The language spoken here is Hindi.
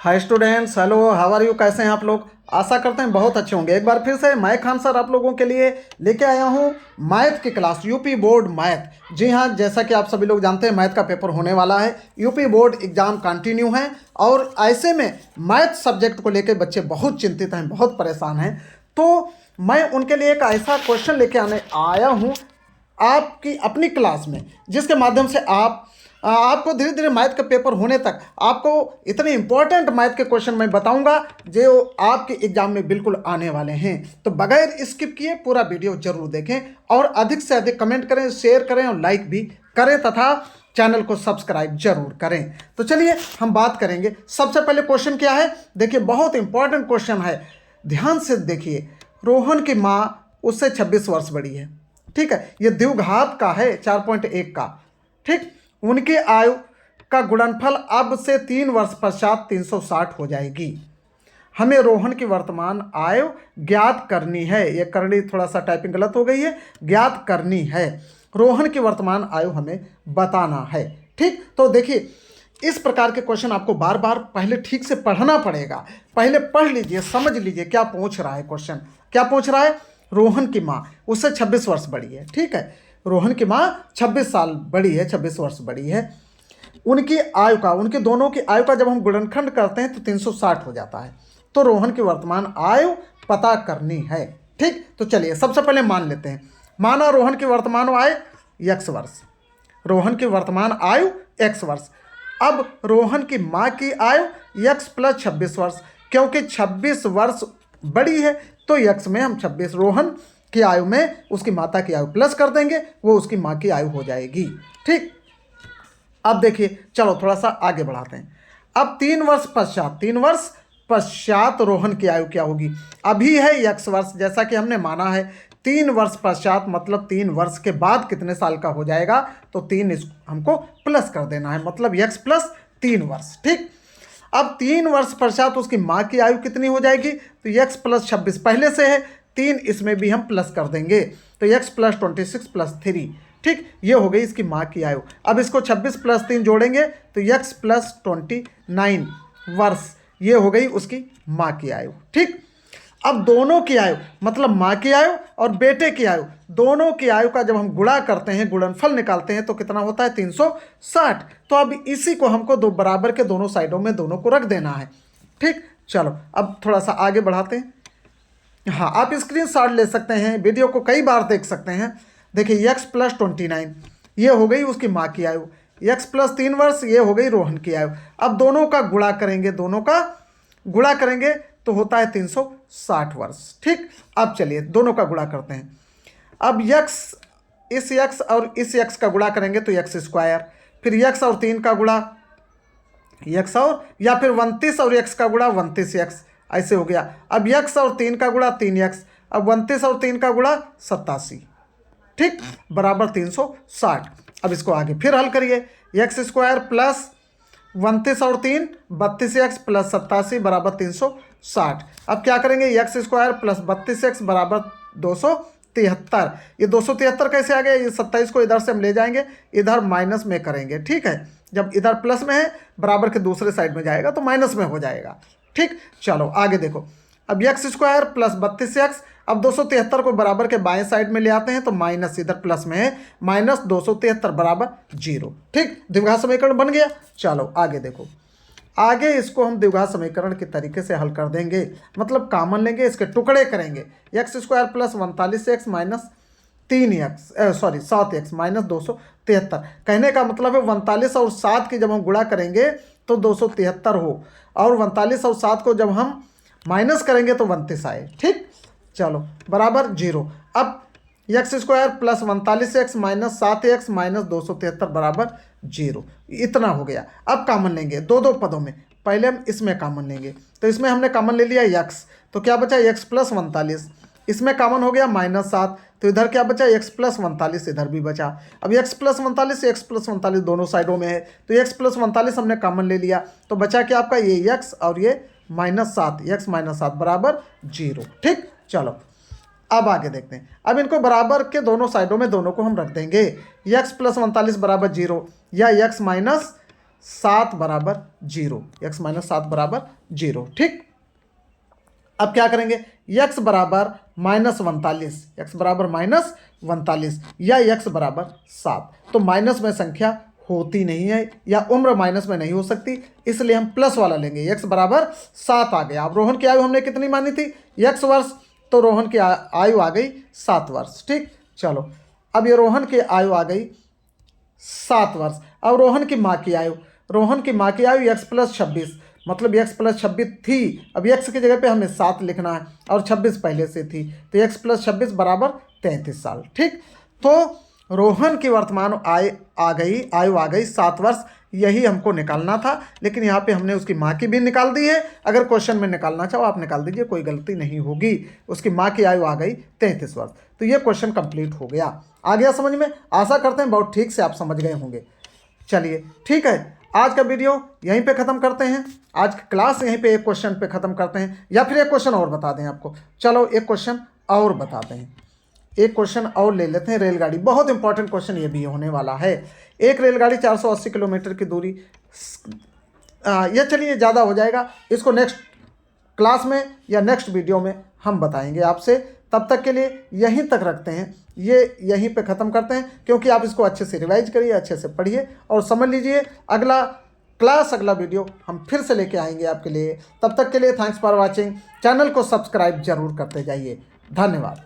Hi students, hello, how are you? कैसे हैं आप लोग? आशा करते हैं बहुत अच्छे होंगे। एक बार फिर से मैं खान सर आप लोगों के लिए लेके आया हूँ मैथ की क्लास, यूपी बोर्ड मैथ। जी हाँ, जैसा कि आप सभी लोग जानते हैं मैथ का पेपर होने वाला है। यूपी बोर्ड एग्जाम कंटिन्यू है और ऐसे में मैथ सब्जेक्ट को लेकर बच्चे बहुत चिंतित हैं, बहुत परेशान हैं। तो मैं उनके लिए एक ऐसा क्वेश्चन लेके आने आया हूँ आपकी अपनी क्लास में, जिसके माध्यम से आपको धीरे धीरे मैथ का पेपर होने तक आपको इतने इंपॉर्टेंट मैथ के क्वेश्चन मैं बताऊंगा जो आपके एग्जाम में बिल्कुल आने वाले हैं। तो बगैर स्किप किए पूरा वीडियो जरूर देखें और अधिक से अधिक कमेंट करें, शेयर करें और लाइक भी करें तथा चैनल को सब्सक्राइब जरूर करें। तो चलिए हम बात करेंगे। सबसे पहले क्वेश्चन क्या है, देखिए बहुत इंपॉर्टेंट क्वेश्चन है, ध्यान से देखिए। रोहन की माँ उससे 26 वर्ष बड़ी है, ठीक है। ये द्विघात का है 4.1 का, ठीक। उनकी आयु का गुणनफल अब से 3 वर्ष पश्चात 360 हो जाएगी। हमें रोहन की वर्तमान आयु ज्ञात करनी है। ये करनी थोड़ा सा टाइपिंग गलत हो गई है, ज्ञात करनी है। रोहन की वर्तमान आयु हमें बताना है, ठीक। तो देखिए इस प्रकार के क्वेश्चन आपको बार बार पहले ठीक से पढ़ना पड़ेगा। पहले पढ़ लीजिए, समझ लीजिए क्या पूछ रहा है क्वेश्चन। क्या पूछ रहा है? रोहन की माँ उससे 26 वर्ष बड़ी है, ठीक है। रोहन की माँ 26 साल बड़ी है, 26 वर्ष बड़ी है। उनकी आयु का, उनके दोनों की आयु का जब हम गुणनखंड करते हैं तो 360 हो जाता है। तो रोहन की वर्तमान आयु पता करनी है, ठीक। तो चलिए सबसे पहले मान लेते हैं। माना रोहन की वर्तमान आयु x वर्ष, रोहन की वर्तमान आयु x वर्ष। अब रोहन की माँ की आयु x प्लस 26 वर्ष, क्योंकि 26 वर्ष बड़ी है तो x में हम 26 रोहन की आयु में उसकी माता की आयु प्लस कर देंगे, वो उसकी माँ की आयु हो जाएगी, ठीक। अब देखिए चलो थोड़ा सा आगे बढ़ाते हैं। अब 3 वर्ष पश्चात, 3 वर्ष पश्चात रोहन की आयु क्या होगी? अभी है x वर्ष, जैसा कि हमने माना है। 3 वर्ष पश्चात मतलब 3 वर्ष के बाद कितने साल का हो जाएगा? तो 3 हमको प्लस कर देना है, मतलब x प्लस 3 वर्ष, ठीक। अब 3 वर्ष पश्चात उसकी माँ की आयु कितनी हो जाएगी? तो x प्लस 26 पहले से है, 3 इसमें भी हम प्लस कर देंगे, तो x प्लस 26 प्लस 3, ठीक। ये हो गई इसकी माँ की आयु। अब इसको 26 प्लस 3 जोड़ेंगे तो x प्लस 29 वर्ष, ये हो गई उसकी माँ की आयु, ठीक। अब दोनों की आयु मतलब माँ की आयु और बेटे की आयु, दोनों की आयु का जब हम गुणा करते हैं, गुणनफल निकालते हैं तो कितना होता है? 360। तो अब इसी को हमको दो बराबर के दोनों साइडों में दोनों को रख देना है, ठीक। चलो अब थोड़ा सा आगे बढ़ाते हैं। हाँ, आप स्क्रीनशॉट ले सकते हैं, वीडियो को कई बार देख सकते हैं। देखिए x प्लस 29 ये हो गई उसकी माँ की आयु, x प्लस 3 वर्ष ये हो गई रोहन की आयु। अब दोनों का गुणा करेंगे, दोनों का गुणा करेंगे तो होता है 360 वर्ष, ठीक। अब चलिए दोनों का गुणा करते हैं। अब x, इस x और इस x का गुणा करेंगे तो x स्क्वायर, फिर x और 3 का गुणा x और, या फिर 29 और x का गुणा 29x, ऐसे हो गया। अब x और 3 का गुणा 3x, अब 29 और 3 का गुणा 87, ठीक, बराबर 360। अब इसको आगे फिर हल करिए। एक्स स्क्वायर प्लस 29 और 3 32x प्लस 87 बराबर 360। अब क्या करेंगे? एक्स स्क्वायर प्लस 32x बराबर 273। ये 273 कैसे आ गया? ये 27 को इधर से हम ले जाएंगे, इधर माइनस में करेंगे, ठीक है। जब इधर प्लस में है बराबर के दूसरे साइड में जाएगा तो माइनस में हो जाएगा, ठीक। चलो आगे देखो। अब एक्स स्क्वायर प्लस 32x, अब 273 को बराबर के बाएं साइड में ले आते हैं तो माइनस, इधर प्लस में है, माइनस 273 बराबर 0, ठीक। द्विघात समीकरण बन गया। चलो आगे देखो। आगे इसको हम द्विघात समीकरण के तरीके से हल कर देंगे, मतलब कॉमन लेंगे, इसके टुकड़े करेंगे। X square plus 39x minus 7x minus 273। कहने का मतलब है 39 और 7 की जब हम गुणा करेंगे तो 273 हो, और 39 और 7 को जब हम माइनस करेंगे तो 29 आए, ठीक। चलो बराबर 0। अब x square plus 39x minus 7x minus 273 बराबर 0, इतना हो गया। अब कॉमन लेंगे दो दो पदों में, पहले हम इसमें कॉमन लेंगे, तो इसमें हमने कॉमन ले लिया x, तो क्या बचा? x प्लस 39, इसमें कॉमन हो गया माइनस 7, तो इधर क्या बचा? x प्लस 39, इधर भी बचा। अब x प्लस 39 दोनों साइडों में है, तो x प्लस 39 हमने कॉमन ले लिया, तो बचा क्या आपका? ये x और ये माइनस 7, x माइनस 7 बराबर 0, ठीक। चलो अब आगे देखते हैं। अब इनको बराबर के दोनों साइडों में दोनों को हम रख देंगे। x प्लस 39 बराबर 0 या x माइनस 7 बराबर 0, x माइनस 7 बराबर 0। ठीक, अब क्या करेंगे, x बराबर -45, x बराबर -45 या x बराबर 7। तो माइनस में संख्या होती नहीं है या उम्र माइनस में नहीं हो सकती, इसलिए हम प्लस वाला लेंगे। x बराबर 7 आ गया। अब रोहन की आयु हमने कितनी मानी थी, x वर्ष, तो रोहन की आयु आ गई 7 वर्ष। ठीक, चलो अब ये रोहन की आयु आ गई 7 वर्ष। अब रोहन की माँ की आयु, रोहन की माँ की आयु x + 26, मतलब x + 26 थी। अब x की जगह पे हमें 7 लिखना है और 26 पहले से थी, तो x + 26 बराबर 33 साल। ठीक, तो रोहन की वर्तमान आयु आ गई 7 वर्ष। यही हमको निकालना था, लेकिन यहाँ पे हमने उसकी माँ की भी निकाल दी है। अगर क्वेश्चन में निकालना चाहो आप निकाल दीजिए, कोई गलती नहीं होगी। उसकी माँ की आयु आ गई 33 वर्ष। तो ये क्वेश्चन कंप्लीट हो गया। आ गया समझ में? आशा करते हैं बहुत ठीक से आप समझ गए होंगे। चलिए ठीक है, आज का वीडियो यहीं पे ख़त्म करते हैं। आज की क्लास यहीं पे एक क्वेश्चन पे ख़त्म करते हैं, या फिर एक क्वेश्चन और बता दें आपको। चलो एक क्वेश्चन और बताते हैं, एक क्वेश्चन और ले लेते हैं। रेलगाड़ी, बहुत इंपॉर्टेंट क्वेश्चन ये भी होने वाला है। एक रेलगाड़ी 480 किलोमीटर की दूरी, ये चलिए ज़्यादा हो जाएगा, इसको नेक्स्ट क्लास में या नेक्स्ट वीडियो में हम बताएंगे आपसे। तब तक के लिए यहीं तक रखते हैं, ये यहीं पे ख़त्म करते हैं, क्योंकि आप इसको अच्छे से रिवाइज करिए, अच्छे से पढ़िए और समझ लीजिए। अगला क्लास, अगला वीडियो हम फिर से लेके आएंगे आपके लिए। तब तक के लिए थैंक्स फॉर वॉचिंग। चैनल को सब्सक्राइब जरूर करते जाइए। धन्यवाद।